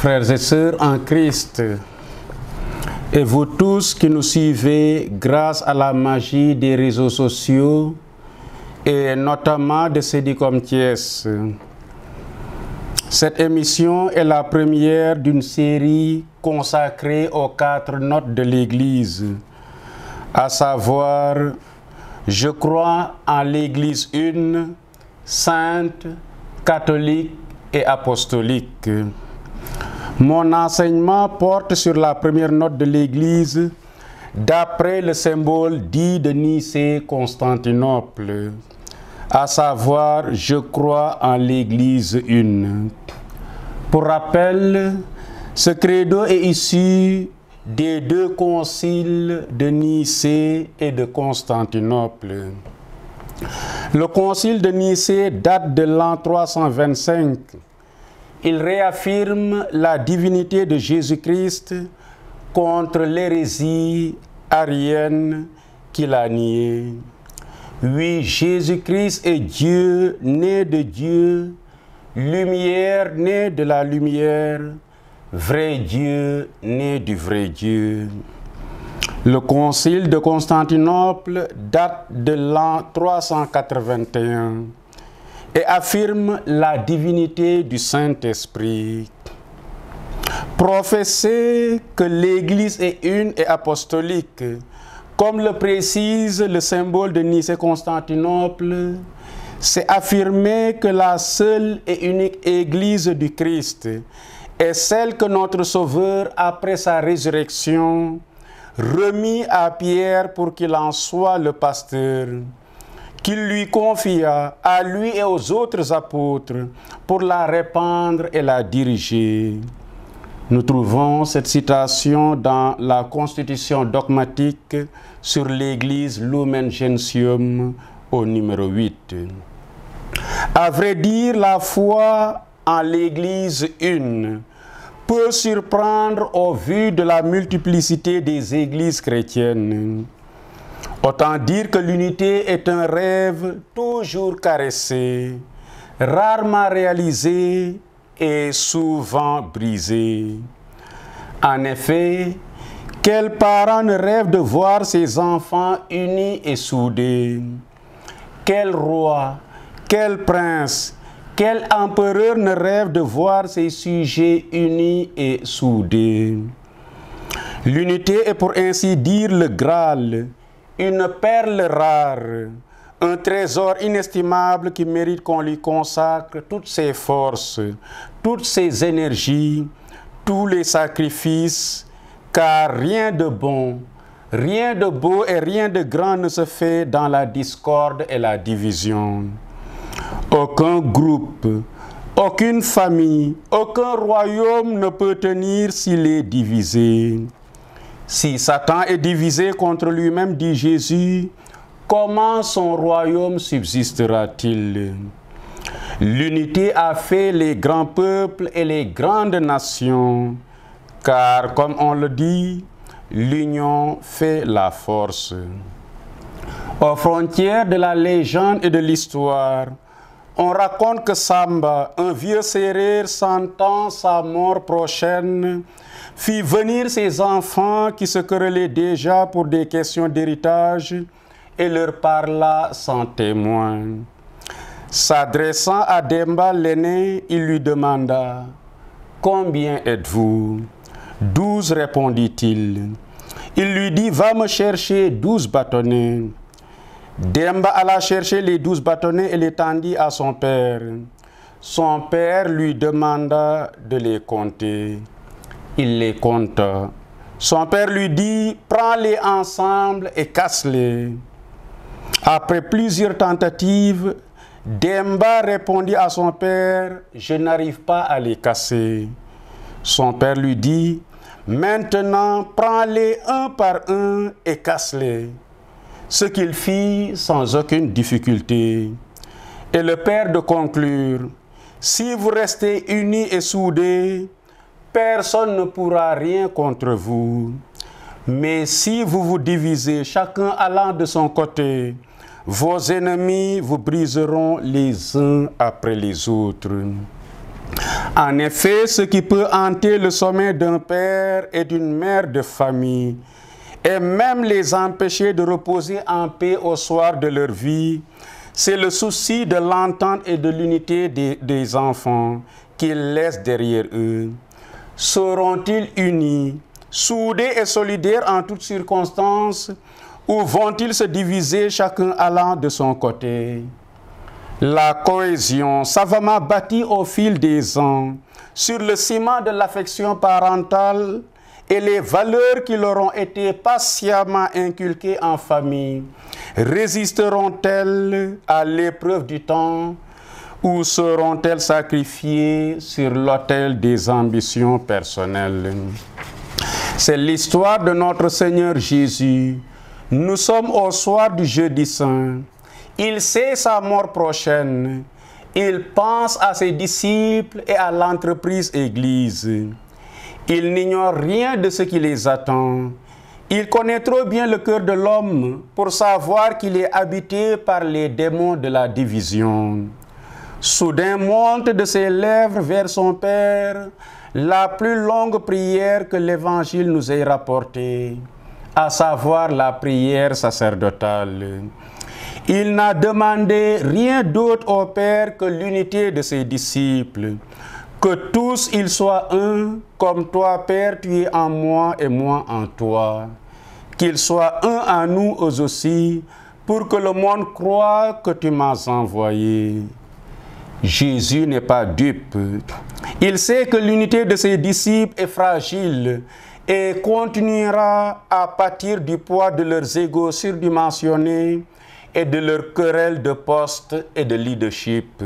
Frères et sœurs en Christ, et vous tous qui nous suivez grâce à la magie des réseaux sociaux et notamment de Cédicom Thiès. Cette émission est la première d'une série consacrée aux 4 notes de l'Église, à savoir « Je crois en l'Église une, sainte, catholique et apostolique ». Mon enseignement porte sur la première note de l'Église d'après le symbole dit de Nicée-Constantinople, à savoir « Je crois en l'Église une ». Pour rappel, ce credo est issu des 2 conciles de Nicée et de Constantinople. Le concile de Nicée date de l'an 325. Il réaffirme la divinité de Jésus-Christ contre l'hérésie arienne qu'il a niée. Oui, Jésus-Christ est Dieu, né de Dieu, lumière, né de la lumière, vrai Dieu, né du vrai Dieu. Le concile de Constantinople date de l'an 381 et affirme la divinité du Saint-Esprit. Professer que l'Église est une et apostolique, comme le précise le symbole de Nicée-Constantinople, c'est affirmer que la seule et unique Église du Christ est celle que notre Sauveur, après sa résurrection, remit à Pierre pour qu'il en soit le pasteur, qu'il lui confia à lui et aux autres apôtres pour la répandre et la diriger. Nous trouvons cette citation dans la Constitution dogmatique sur l'Église Lumen Gentium au numéro 8. À vrai dire, la foi en l'Église une peut surprendre au vu de la multiplicité des églises chrétiennes. Autant dire que l'unité est un rêve toujours caressé, rarement réalisé et souvent brisé. En effet, quel parent ne rêve de voir ses enfants unis et soudés? Quel roi, quel prince, quel empereur ne rêve de voir ses sujets unis et soudés? L'unité est pour ainsi dire le Graal, une perle rare, un trésor inestimable qui mérite qu'on lui consacre toutes ses forces, toutes ses énergies, tous les sacrifices, car rien de bon, rien de beau et rien de grand ne se fait dans la discorde et la division. Aucun groupe, aucune famille, aucun royaume ne peut tenir s'il est divisé. Si Satan est divisé contre lui-même, dit Jésus, comment son royaume subsistera-t-il? L'unité a fait les grands peuples et les grandes nations, car comme on le dit, l'union fait la force. Aux frontières de la légende et de l'histoire, on raconte que Samba, un vieux Sérère sentant sa mort prochaine, fit venir ses enfants qui se querellaient déjà pour des questions d'héritage et leur parla sans témoin. S'adressant à Demba l'aîné, il lui demanda « Combien êtes-vous » 12 répondit-il. Il lui dit « Va me chercher 12 bâtonnets ». Demba alla chercher les 12 bâtonnets et les tendit à son père. Son père lui demanda de les compter. Il les compta. Son père lui dit, prends-les ensemble et casse-les. Après plusieurs tentatives, Demba répondit à son père, je n'arrive pas à les casser. Son père lui dit, maintenant prends-les un par un et casse-les. Ce qu'il fit sans aucune difficulté. Et le père de conclure, si vous restez unis et soudés, personne ne pourra rien contre vous. Mais si vous vous divisez, chacun allant de son côté, vos ennemis vous briseront les uns après les autres. En effet, ce qui peut hanter le sommeil d'un père et d'une mère de famille, et même les empêcher de reposer en paix au soir de leur vie, c'est le souci de l'entente et de l'unité des enfants qu'ils laissent derrière eux. Seront-ils unis, soudés et solidaires en toutes circonstances, ou vont-ils se diviser chacun allant de son côté? La cohésion, savamment bâtie au fil des ans, sur le ciment de l'affection parentale et les valeurs qui leur ont été patiemment inculquées en famille, résisteront-elles à l'épreuve du temps ou seront-elles sacrifiées sur l'autel des ambitions personnelles? C'est l'histoire de notre Seigneur Jésus. Nous sommes au soir du jeudi saint. Il sait sa mort prochaine. Il pense à ses disciples et à l'entreprise Église. Il n'ignore rien de ce qui les attend. Il connaît trop bien le cœur de l'homme pour savoir qu'il est habité par les démons de la division. Soudain monte de ses lèvres vers son Père la plus longue prière que l'Évangile nous ait rapportée, à savoir la prière sacerdotale. Il n'a demandé rien d'autre au Père que l'unité de ses disciples, que tous ils soient un, comme toi, Père, tu es en moi et moi en toi. Qu'ils soient un en nous aussi, pour que le monde croie que tu m'as envoyé. Jésus n'est pas dupe. Il sait que l'unité de ses disciples est fragile et continuera à pâtir du poids de leurs égos surdimensionnés et de leurs querelles de poste et de leadership.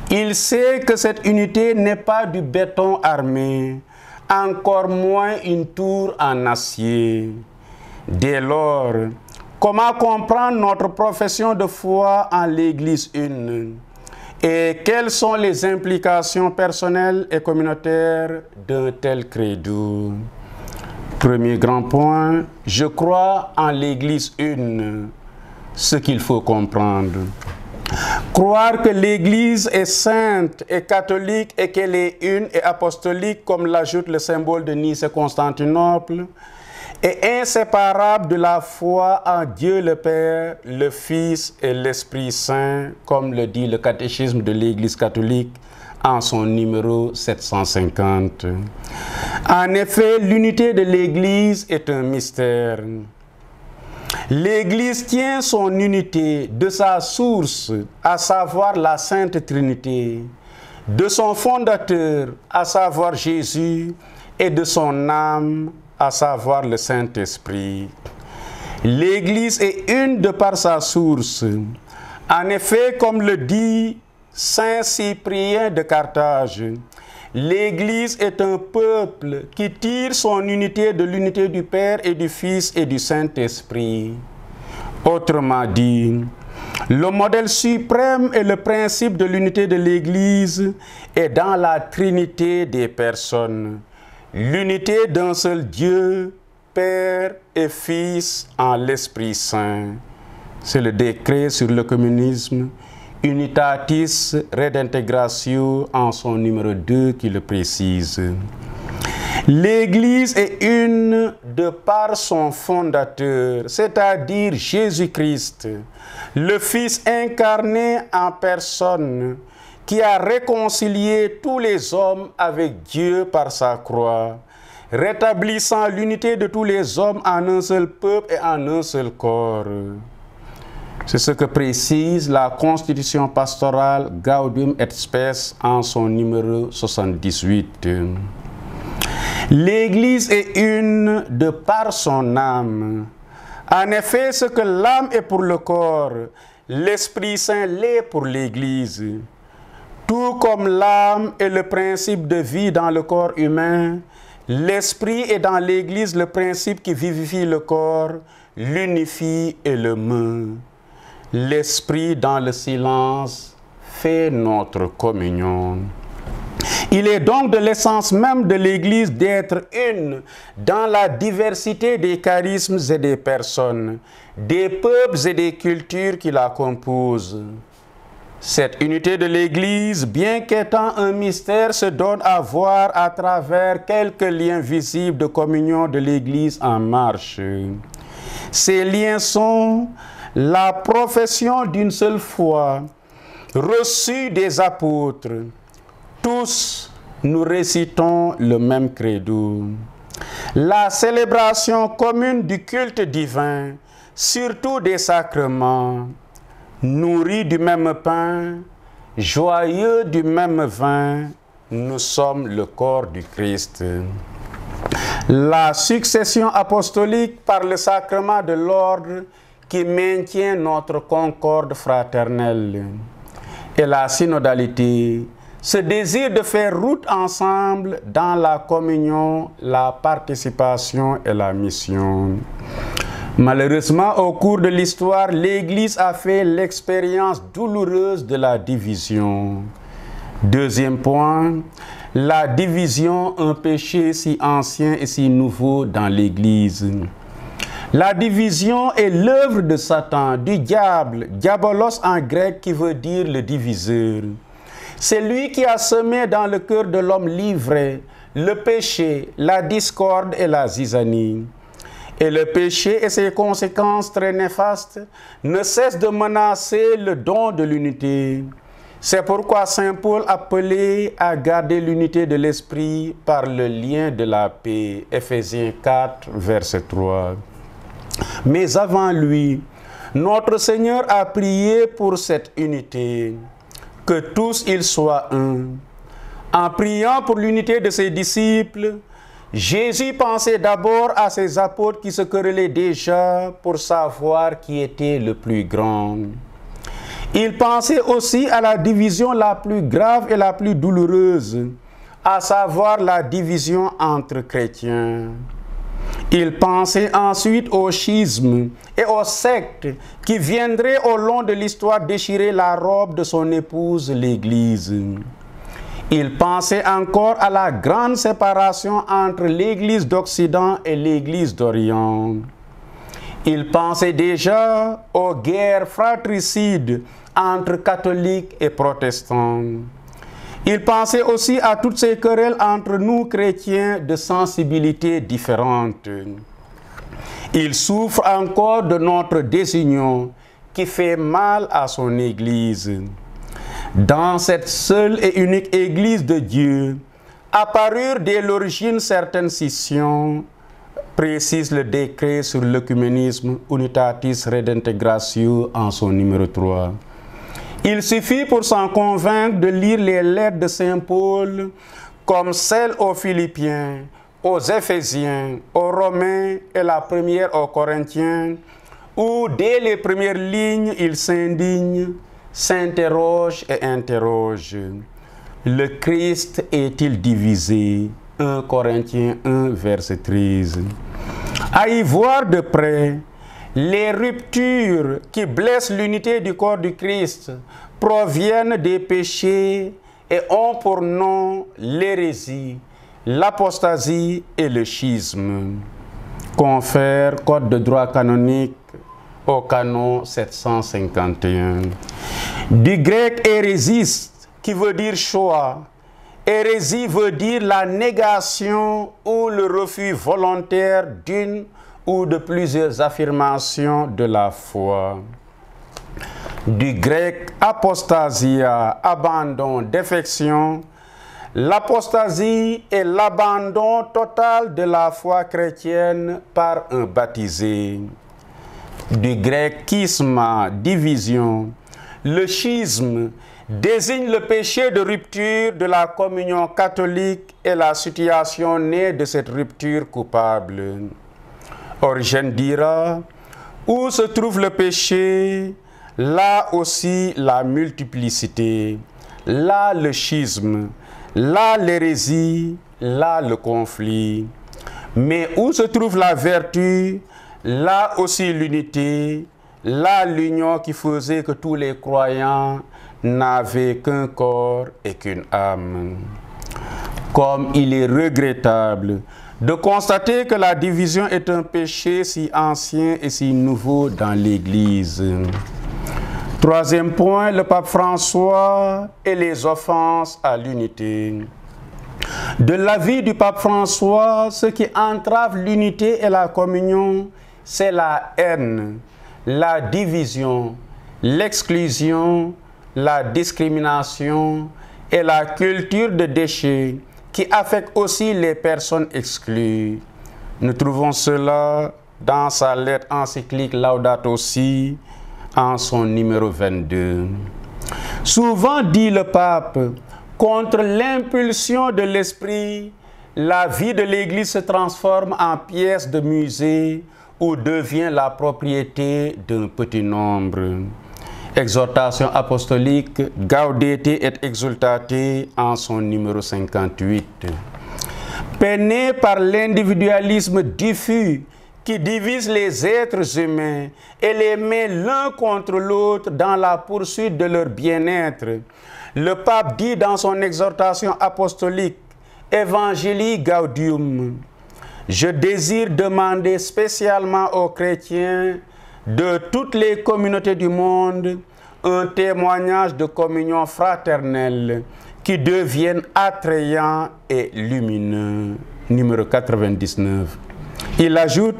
Il sait que cette unité n'est pas du béton armé, encore moins une tour en acier. Dès lors, comment comprendre notre profession de foi en l'Église une? Et quelles sont les implications personnelles et communautaires d'un tel credo? Premier grand point, je crois en l'Église une. Ce qu'il faut comprendre. Croire que l'Église est sainte et catholique et qu'elle est une et apostolique, comme l'ajoute le symbole de Nice et Constantinople, est inséparable de la foi en Dieu le Père, le Fils et l'Esprit Saint, comme le dit le catéchisme de l'Église catholique en son numéro 750. En effet, l'unité de l'Église est un mystère. L'Église tient son unité de sa source, à savoir la Sainte Trinité, de son fondateur, à savoir Jésus, et de son âme, à savoir le Saint-Esprit. L'Église est une de par sa source. En effet, comme le dit Saint Cyprien de Carthage, l'Église est un peuple qui tire son unité de l'unité du Père et du Fils et du Saint-Esprit. Autrement dit, le modèle suprême et le principe de l'unité de l'Église est dans la Trinité des personnes. L'unité d'un seul Dieu, Père et Fils en l'Esprit Saint. C'est le décret sur le communisme Unitatis Redintegratio en son numéro 2 qui le précise. L'Église est une de par son fondateur, c'est-à-dire Jésus-Christ, le Fils incarné en personne, qui a réconcilié tous les hommes avec Dieu par sa croix, rétablissant l'unité de tous les hommes en un seul peuple et en un seul corps. C'est ce que précise la Constitution pastorale Gaudium et Spes en son numéro 78. L'Église est une de par son âme. En effet, ce que l'âme est pour le corps, l'Esprit Saint l'est pour l'Église. Tout comme l'âme est le principe de vie dans le corps humain, l'Esprit est dans l'Église le principe qui vivifie le corps, l'unifie et le meut. L'Esprit dans le silence fait notre communion. Il est donc de l'essence même de l'Église d'être une dans la diversité des charismes et des personnes, des peuples et des cultures qui la composent. Cette unité de l'Église, bien qu'étant un mystère, se donne à voir à travers quelques liens visibles de communion de l'Église en marche. Ces liens sont la profession d'une seule foi, reçue des apôtres. Tous, nous récitons le même credo. La célébration commune du culte divin, surtout des sacrements, nourris du même pain, joyeux du même vin, nous sommes le corps du Christ. La succession apostolique par le sacrement de l'ordre qui maintient notre concorde fraternelle. Et la synodalité, ce désir de faire route ensemble dans la communion, la participation et la mission. Malheureusement, au cours de l'histoire, l'Église a fait l'expérience douloureuse de la division. Deuxième point, la division, un péché si ancien et si nouveau dans l'Église. La division est l'œuvre de Satan, du diable, diabolos en grec qui veut dire le diviseur. C'est lui qui a semé dans le cœur de l'homme livré le péché, la discorde et la zizanie. Et le péché et ses conséquences très néfastes ne cessent de menacer le don de l'unité. C'est pourquoi Saint Paul appelait à garder l'unité de l'esprit par le lien de la paix. Éphésiens 4, verset 3. Mais avant lui, notre Seigneur a prié pour cette unité, que tous ils soient un. En priant pour l'unité de ses disciples, Jésus pensait d'abord à ses apôtres qui se querellaient déjà pour savoir qui était le plus grand. Il pensait aussi à la division la plus grave et la plus douloureuse, à savoir la division entre chrétiens. Il pensait ensuite au schisme et aux sectes qui viendraient au long de l'histoire déchirer la robe de son épouse, l'Église. Il pensait encore à la grande séparation entre l'Église d'Occident et l'Église d'Orient. Il pensait déjà aux guerres fratricides entre catholiques et protestants. Il pensait aussi à toutes ces querelles entre nous chrétiens de sensibilités différentes. Il souffre encore de notre désunion qui fait mal à son Église. Dans cette seule et unique Église de Dieu, apparurent dès l'origine certaines scissions, précise le décret sur l'œcuménisme Unitatis Redintegratio en son numéro 3. Il suffit pour s'en convaincre de lire les lettres de Saint Paul comme celles aux Philippiens, aux Éphésiens, aux Romains et la première aux Corinthiens, où dès les premières lignes il s'indigne, s'interroge et interroge. Le Christ est-il divisé? 1 Corinthiens 1, verset 13. À y voir de près, les ruptures qui blessent l'unité du corps du Christ proviennent des péchés et ont pour nom l'hérésie, l'apostasie et le schisme. Confère Code de droit canonique au canon 751. Du grec hérésis, qui veut dire choix. Hérésie veut dire la négation ou le refus volontaire d'une ou de plusieurs affirmations de la foi. Du grec apostasia, abandon, défection. L'apostasie est l'abandon total de la foi chrétienne par un baptisé. Du grec schisma, division. Le schisme désigne le péché de rupture de la communion catholique et la situation née de cette rupture coupable. Origène dira, où se trouve le péché, là aussi la multiplicité, là le schisme, là l'hérésie, là le conflit. Mais où se trouve la vertu, là aussi l'unité, là l'union qui faisait que tous les croyants n'avaient qu'un corps et qu'une âme. Comme il est regrettable de constater que la division est un péché si ancien et si nouveau dans l'Église. Troisième point, le pape François et les offenses à l'unité. De l'avis du pape François, ce qui entrave l'unité et la communion, c'est la haine, la division, l'exclusion, la discrimination et la culture de déchets qui affectent aussi les personnes exclues. Nous trouvons cela dans sa lettre encyclique Laudato Si, en son numéro 22. Souvent, dit le pape, contre l'impulsion de l'esprit, la vie de l'Église se transforme en pièce de musée ou devient la propriété d'un petit nombre. Exhortation apostolique Gaudete et Exultate en son numéro 58. Peiné par l'individualisme diffus qui divise les êtres humains et les met l'un contre l'autre dans la poursuite de leur bien-être, le pape dit dans son exhortation apostolique Evangelii Gaudium: je désire demander spécialement aux chrétiens de toutes les communautés du monde un témoignage de communion fraternelle qui devienne attrayant et lumineux. Numéro 99. Il ajoute: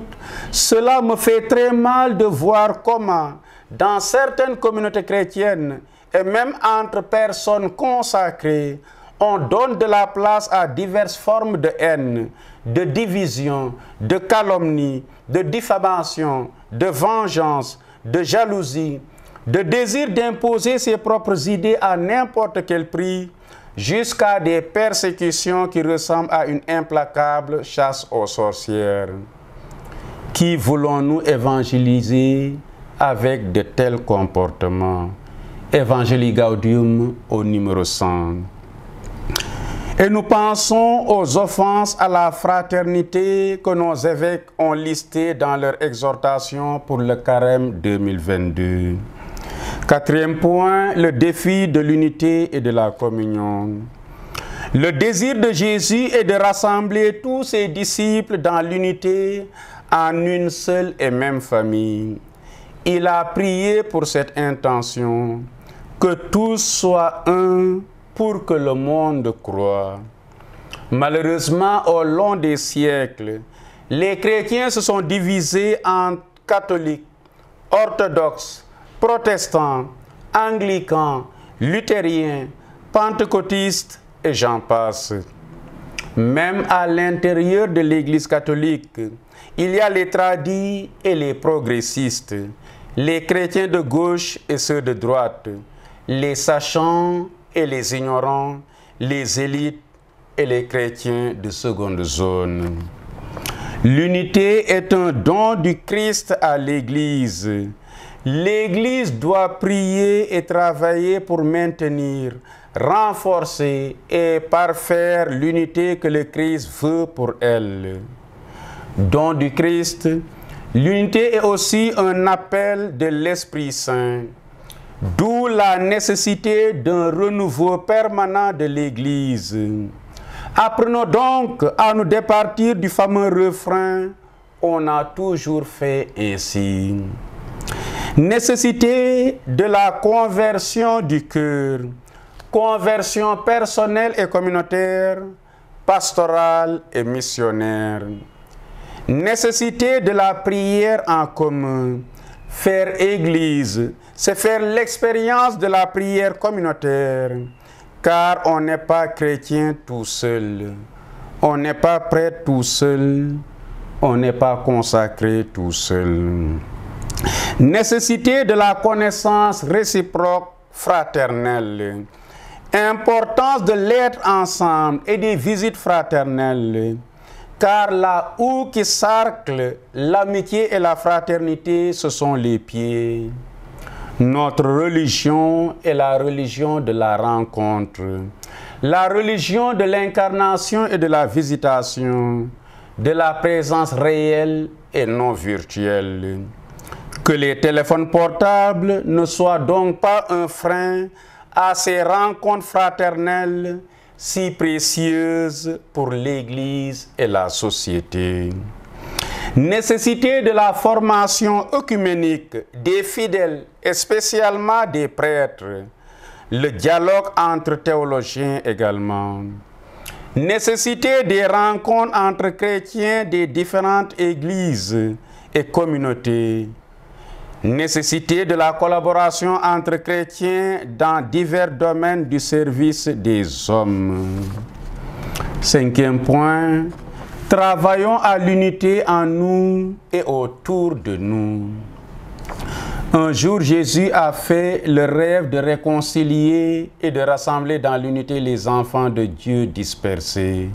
cela me fait très mal de voir comment, dans certaines communautés chrétiennes et même entre personnes consacrées, on donne de la place à diverses formes de haine, de division, de calomnie, de diffamation, de vengeance, de jalousie, de désir d'imposer ses propres idées à n'importe quel prix, jusqu'à des persécutions qui ressemblent à une implacable chasse aux sorcières. Qui voulons-nous évangéliser avec de tels comportements? Evangelii Gaudium au numéro 100. Et nous pensons aux offenses à la fraternité que nos évêques ont listées dans leur exhortation pour le carême 2022. Quatrième point, le défi de l'unité et de la communion. Le désir de Jésus est de rassembler tous ses disciples dans l'unité en une seule et même famille. Il a prié pour cette intention, que tous soient un pour que le monde croie. Malheureusement, au long des siècles, les chrétiens se sont divisés en catholiques, orthodoxes, protestants, anglicans, luthériens, pentecôtistes et j'en passe. Même à l'intérieur de l'Église catholique, il y a les tradis et les progressistes, les chrétiens de gauche et ceux de droite, les sachants et les ignorants, les élites et les chrétiens de seconde zone. L'unité est un don du Christ à l'Église. L'Église doit prier et travailler pour maintenir, renforcer et parfaire l'unité que le Christ veut pour elle. Don du Christ, l'unité est aussi un appel de l'Esprit Saint, d'où la nécessité d'un renouveau permanent de l'Église. Apprenons donc à nous départir du fameux refrain « On a toujours fait ainsi ». Nécessité de la conversion du cœur, conversion personnelle et communautaire, pastorale et missionnaire. Nécessité de la prière en commun. Faire église, c'est faire l'expérience de la prière communautaire, car on n'est pas chrétien tout seul, on n'est pas prêtre tout seul, on n'est pas consacré tout seul. Nécessité de la connaissance réciproque fraternelle. Importance de l'être ensemble et des visites fraternelles. Car là où qui cercle l'amitié et la fraternité, ce sont les pieds. Notre religion est la religion de la rencontre. La religion de l'incarnation et de la visitation. De la présence réelle et non virtuelle. Que les téléphones portables ne soient donc pas un frein à ces rencontres fraternelles si précieuses pour l'Église et la société. Nécessité de la formation œcuménique des fidèles et spécialement des prêtres. Le dialogue entre théologiens également. Nécessité des rencontres entre chrétiens des différentes églises et communautés. Nécessité de la collaboration entre chrétiens dans divers domaines du service des hommes. 5e point, travaillons à l'unité en nous et autour de nous. Un jour, Jésus a fait le rêve de réconcilier et de rassembler dans l'unité les enfants de Dieu dispersés.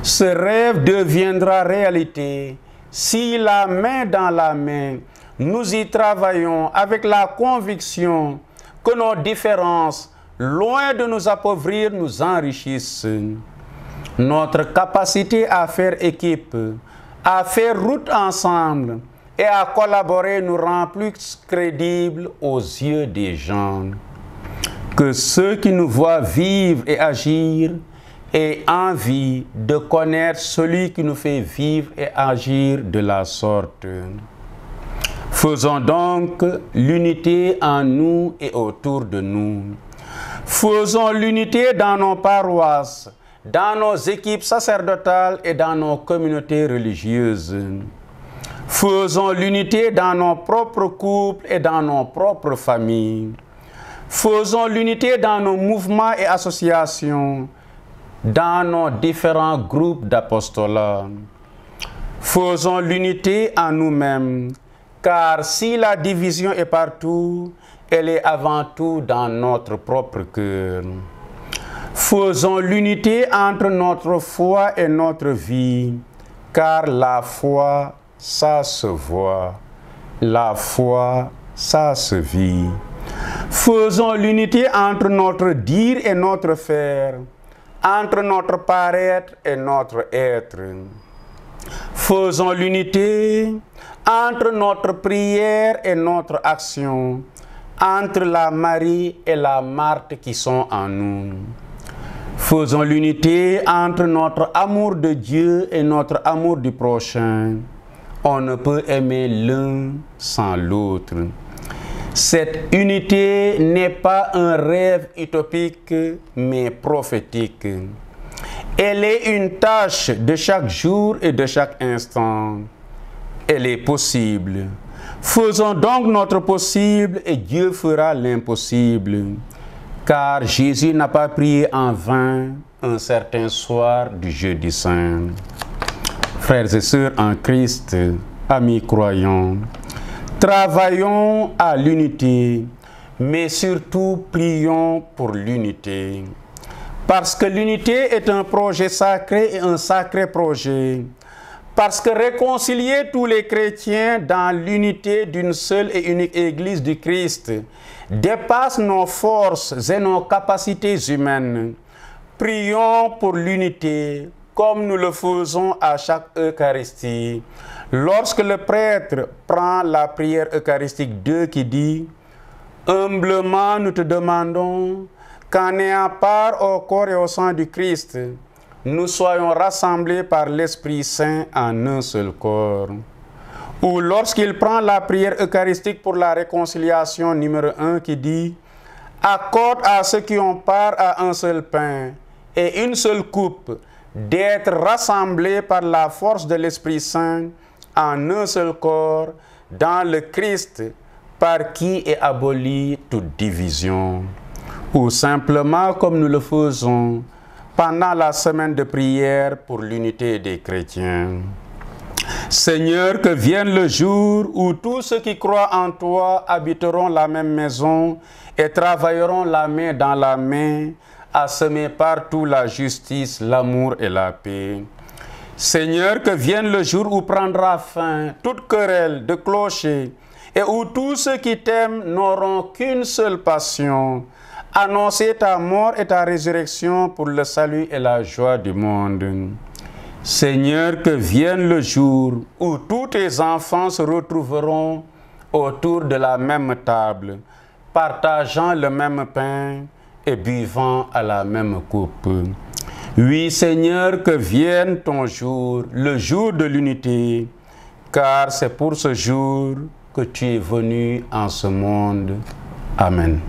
Ce rêve deviendra réalité si la main dans la main, nous y travaillons avec la conviction que nos différences, loin de nous appauvrir, nous enrichissent. Notre capacité à faire équipe, à faire route ensemble et à collaborer nous rend plus crédibles aux yeux des gens. Que ceux qui nous voient vivre et agir aient envie de connaître celui qui nous fait vivre et agir de la sorte. Faisons donc l'unité en nous et autour de nous. Faisons l'unité dans nos paroisses, dans nos équipes sacerdotales et dans nos communautés religieuses. Faisons l'unité dans nos propres couples et dans nos propres familles. Faisons l'unité dans nos mouvements et associations, dans nos différents groupes d'apostolat. Faisons l'unité en nous-mêmes, car si la division est partout, elle est avant tout dans notre propre cœur. Faisons l'unité entre notre foi et notre vie, car la foi, ça se voit. La foi, ça se vit. Faisons l'unité entre notre dire et notre faire, entre notre paraître et notre être. Faisons l'unité entre notre prière et notre action, entre la Marie et la Marthe qui sont en nous. Faisons l'unité entre notre amour de Dieu et notre amour du prochain. On ne peut aimer l'un sans l'autre. Cette unité n'est pas un rêve utopique, mais prophétique. Elle est une tâche de chaque jour et de chaque instant. Elle est possible. Faisons donc notre possible et Dieu fera l'impossible. Car Jésus n'a pas prié en vain un certain soir du jeudi saint. Frères et sœurs en Christ, amis croyants, travaillons à l'unité, mais surtout prions pour l'unité. Parce que l'unité est un projet sacré et un sacré projet. Parce que réconcilier tous les chrétiens dans l'unité d'une seule et unique Église du Christ dépasse nos forces et nos capacités humaines. Prions pour l'unité comme nous le faisons à chaque Eucharistie. Lorsque le prêtre prend la prière eucharistique 2 qui dit « Humblement nous te demandons qu'en ayant part au corps et au sang du Christ, nous soyons rassemblés par l'Esprit Saint en un seul corps. » Ou lorsqu'il prend la prière eucharistique pour la réconciliation numéro 1 qui dit « Accorde à ceux qui ont part à un seul pain et une seule coupe d'être rassemblés par la force de l'Esprit Saint en un seul corps dans le Christ par qui est abolie toute division. » Ou simplement comme nous le faisons pendant la semaine de prière pour l'unité des chrétiens. Seigneur, que vienne le jour où tous ceux qui croient en toi habiteront la même maison et travailleront la main dans la main à semer partout la justice, l'amour et la paix. Seigneur, que vienne le jour où prendra fin toute querelle de clocher et où tous ceux qui t'aiment n'auront qu'une seule passion, annoncer ta mort et ta résurrection pour le salut et la joie du monde. Seigneur, que vienne le jour où tous tes enfants se retrouveront autour de la même table, partageant le même pain et buvant à la même coupe. Oui, Seigneur, que vienne ton jour, le jour de l'unité, car c'est pour ce jour que tu es venu en ce monde. Amen.